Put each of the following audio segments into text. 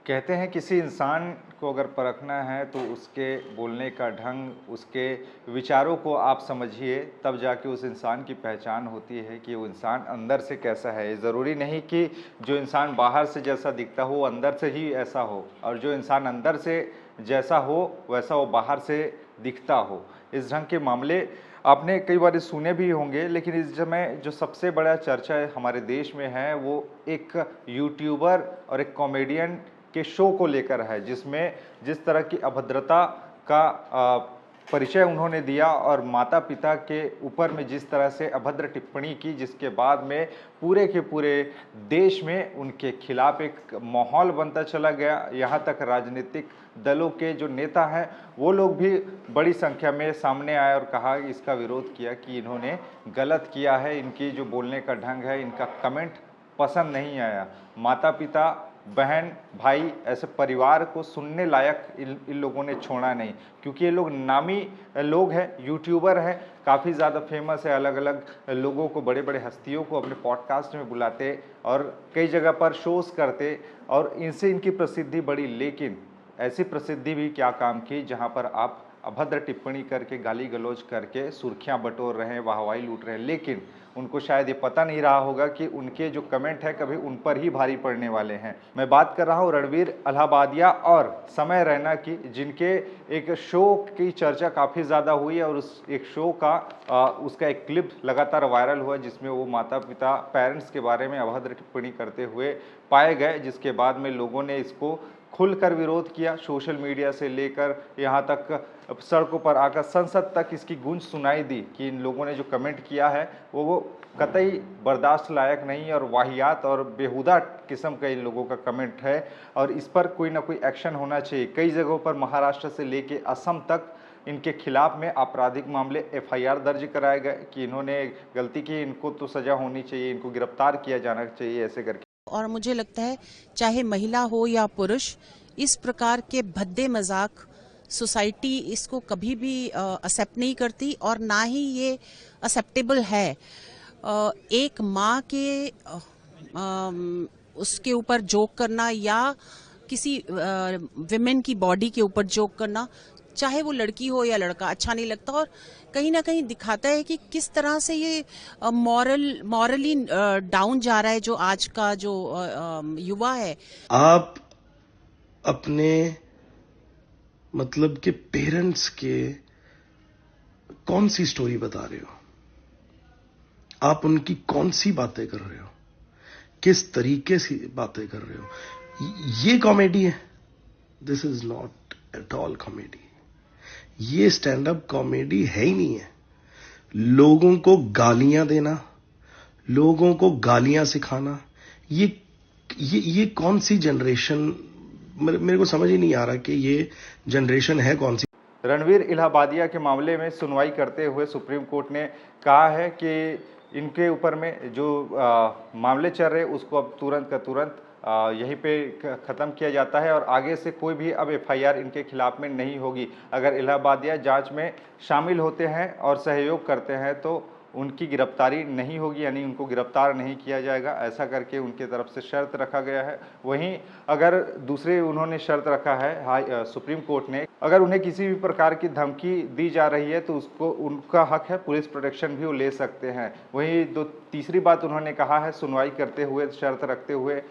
कहते हैं किसी इंसान को अगर परखना है तो उसके बोलने का ढंग, उसके विचारों को आप समझिए, तब जाके उस इंसान की पहचान होती है कि वो इंसान अंदर से कैसा है। ज़रूरी नहीं कि जो इंसान बाहर से जैसा दिखता हो वो अंदर से ही ऐसा हो, और जो इंसान अंदर से जैसा हो वैसा वो बाहर से दिखता हो। इस ढंग के मामले आपने कई बार सुने भी होंगे, लेकिन इस समय जो सबसे बड़ा चर्चा हमारे देश में है वो एक यूट्यूबर और एक कॉमेडियन के शो को लेकर है, जिसमें जिस तरह की अभद्रता का परिचय उन्होंने दिया और माता पिता के ऊपर में जिस तरह से अभद्र टिप्पणी की, जिसके बाद में पूरे के पूरे देश में उनके खिलाफ एक माहौल बनता चला गया। यहाँ तक राजनीतिक दलों के जो नेता हैं वो लोग भी बड़ी संख्या में सामने आए और कहा, इसका विरोध किया कि इन्होंने गलत किया है, इनकी जो बोलने का ढंग है, इनका कमेंट पसंद नहीं आया। माता पिता, बहन, भाई, ऐसे परिवार को सुनने लायक इन लोगों ने छोड़ा नहीं, क्योंकि ये लोग नामी लोग हैं, यूट्यूबर हैं, काफ़ी ज़्यादा फेमस है, अलग अलग लोगों को, बड़े बड़े हस्तियों को अपने पॉडकास्ट में बुलाते और कई जगह पर शोज़ करते और इनसे इनकी प्रसिद्धि बढ़ी। लेकिन ऐसी प्रसिद्धि भी क्या काम की जहाँ पर आप अभद्र टिप्पणी करके, गाली गलौज करके सुर्खियां बटोर रहे हैं, वाहवाही लूट रहे हैं। लेकिन उनको शायद ये पता नहीं रहा होगा कि उनके जो कमेंट है कभी उन पर ही भारी पड़ने वाले हैं। मैं बात कर रहा हूँ रणवीर अलाहाबादिया और समय रैना की, जिनके एक शो की चर्चा काफ़ी ज़्यादा हुई है और उस एक शो का उसका एक क्लिप लगातार वायरल हुआ, जिसमें वो माता पिता, पेरेंट्स के बारे में अभद्र टिप्पणी करते हुए पाए गए, जिसके बाद में लोगों ने इसको खुलकर विरोध किया। सोशल मीडिया से लेकर यहाँ तक सड़कों पर आकर संसद तक इसकी गूंज सुनाई दी कि इन लोगों ने जो कमेंट किया है वो कतई बर्दाश्त लायक नहीं और वाहियात और बेहुदा किस्म का इन लोगों का कमेंट है, और इस पर कोई ना कोई एक्शन होना चाहिए। कई जगहों पर महाराष्ट्र से लेके असम तक इनके खिलाफ में आपराधिक मामले एफआईआर दर्ज कराए गए कि इन्होंने गलती की, इनको तो सजा होनी चाहिए, इनको गिरफ्तार किया जाना चाहिए, ऐसे करके। और मुझे लगता है चाहे महिला हो या पुरुष, इस प्रकार के भद्दे मजाक सोसाइटी इसको कभी भी एक्सेप्ट नहीं करती और ना ही ये एक्सेप्टेबल है। एक माँ के उसके ऊपर जोक करना या किसी विमेन की बॉडी के ऊपर जोक करना, चाहे वो लड़की हो या लड़का, अच्छा नहीं लगता और कहीं ना कहीं दिखाता है कि किस तरह से ये मॉरली डाउन जा रहा है जो आज का जो युवा है। आप अपने मतलब के पेरेंट्स के कौन सी स्टोरी बता रहे हो? आप उनकी कौन सी बातें कर रहे हो? किस तरीके से बातें कर रहे हो? ये कॉमेडी है? This is not at all comedy. ये स्टैंड अप कॉमेडी है ही नहीं है। लोगों को गालियां देना, लोगों को गालियां सिखाना, ये कौन सी जनरेशन, मेरे को समझ ही नहीं आ रहा कि ये जनरेशन है कौन सी। रणवीर इलाहाबादिया के मामले में सुनवाई करते हुए सुप्रीम कोर्ट ने कहा है कि इनके ऊपर में जो मामले चल रहे उसको अब तुरंत का तुरंत यहीं पे ख़त्म किया जाता है और आगे से कोई भी अब एफआईआर इनके खिलाफ में नहीं होगी। अगर इलाहाबादिया जांच में शामिल होते हैं और सहयोग करते हैं तो उनकी गिरफ्तारी नहीं होगी, यानी उनको गिरफ्तार नहीं किया जाएगा, ऐसा करके उनके तरफ से शर्त रखा गया है। वहीं अगर दूसरे उन्होंने शर्त रखा है सुप्रीम कोर्ट ने, अगर उन्हें किसी भी प्रकार की धमकी दी जा रही है तो उसको उनका हक है, पुलिस प्रोटेक्शन भी वो ले सकते हैं। वहीं तीसरी बात उन्होंने कहा है सुनवाई करते हुए, शर्त रखते हुए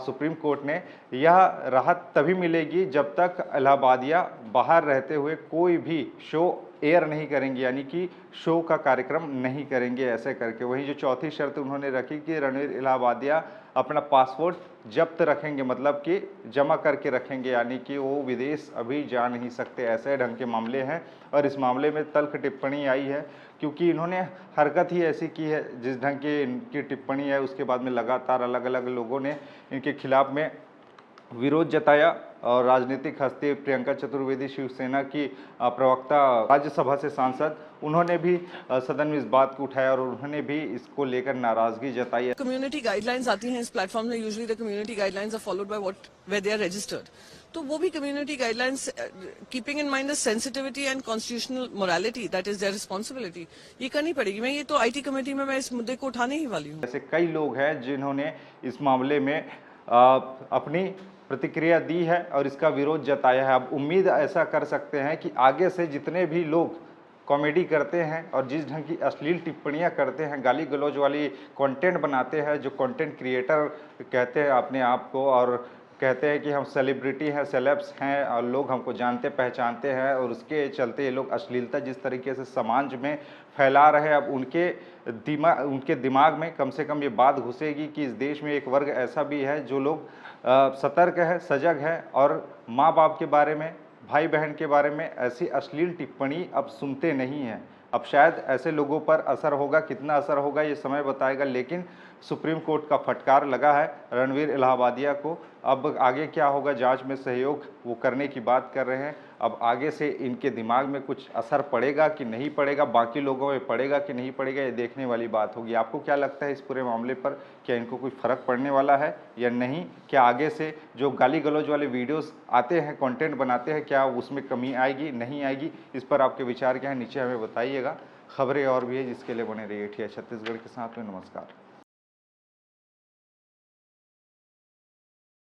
सुप्रीम कोर्ट ने, यह राहत तभी मिलेगी जब तक इलाहाबादिया बाहर रहते हुए कोई भी शो एयर नहीं करेंगे, यानी कि शो का कार्यक्रम नहीं करेंगे, ऐसे करके। वहीं जो चौथी शर्त उन्होंने रखी कि रणवीर इलाहाबादिया अपना पासपोर्ट जब्त रखेंगे, मतलब कि जमा करके रखेंगे, यानी कि वो विदेश अभी जा नहीं सकते, ऐसे ढंग के मामले हैं। और इस मामले में तल्ख टिप्पणी आई है क्योंकि इन्होंने हरकत ही ऐसी की है, जिस ढंग की इनकी टिप्पणी है उसके बाद में लगातार अलग अलग लोगों ने इनके खिलाफ में विरोध जताया और राजनीतिक हस्ती प्रियंका चतुर्वेदी, शिवसेना की प्रवक्ता, राज्यसभा से सांसद, उन्होंने भी सदन में इस बात को उठाया और उन्होंने भी इसको लेकर नाराजगी जताई है। कम्युनिटी गाइडलाइंस आती हैं इस प्लेटफॉर्म में, usually the community guidelines are followed by what where they are registered, तो वो भी community guidelines keeping in mind the sensitivity and constitutional morality, that is their responsibility, ये करनी पड़ेगी। मैं ये तो आईटी कमेटी में मैं इस मुद्दे को उठाने ही वाली हूँ। ऐसे कई लोग हैं जिन्होंने इस मामले में अपनी प्रतिक्रिया दी है और इसका विरोध जताया है। अब उम्मीद ऐसा कर सकते हैं कि आगे से जितने भी लोग कॉमेडी करते हैं और जिस ढंग की अश्लील टिप्पणियां करते हैं, गाली गलौज वाली कंटेंट बनाते हैं, जो कंटेंट क्रिएटर कहते हैं अपने आप को और कहते हैं कि हम सेलिब्रिटी हैं, सेलेब्स हैं और लोग हमको जानते पहचानते हैं, और उसके चलते ये लोग अश्लीलता जिस तरीके से समाज में फैला रहे हैं, अब उनके दिमाग में कम से कम ये बात घुसेगी कि इस देश में एक वर्ग ऐसा भी है जो लोग सतर्क है, सजग है और माँ बाप के बारे में, भाई बहन के बारे में ऐसी अश्लील टिप्पणी अब सुनते नहीं हैं। अब शायद ऐसे लोगों पर असर होगा, कितना असर होगा ये समय बताएगा, लेकिन सुप्रीम कोर्ट का फटकार लगा है रणवीर इलाहाबादिया को। अब आगे क्या होगा, जांच में सहयोग वो करने की बात कर रहे हैं। अब आगे से इनके दिमाग में कुछ असर पड़ेगा कि नहीं पड़ेगा, बाकी लोगों में पड़ेगा कि नहीं पड़ेगा, ये देखने वाली बात होगी। आपको क्या लगता है इस पूरे मामले पर, क्या इनको कोई फ़र्क पड़ने वाला है या नहीं? क्या आगे से जो गाली गलौज वाले वीडियोस आते हैं, कंटेंट बनाते हैं, क्या उसमें कमी आएगी, नहीं आएगी? इस पर आपके विचार क्या है, नीचे हमें बताइएगा। खबरें और भी है जिसके लिए बने रहिए। छत्तीसगढ़ के साथ में। नमस्कार।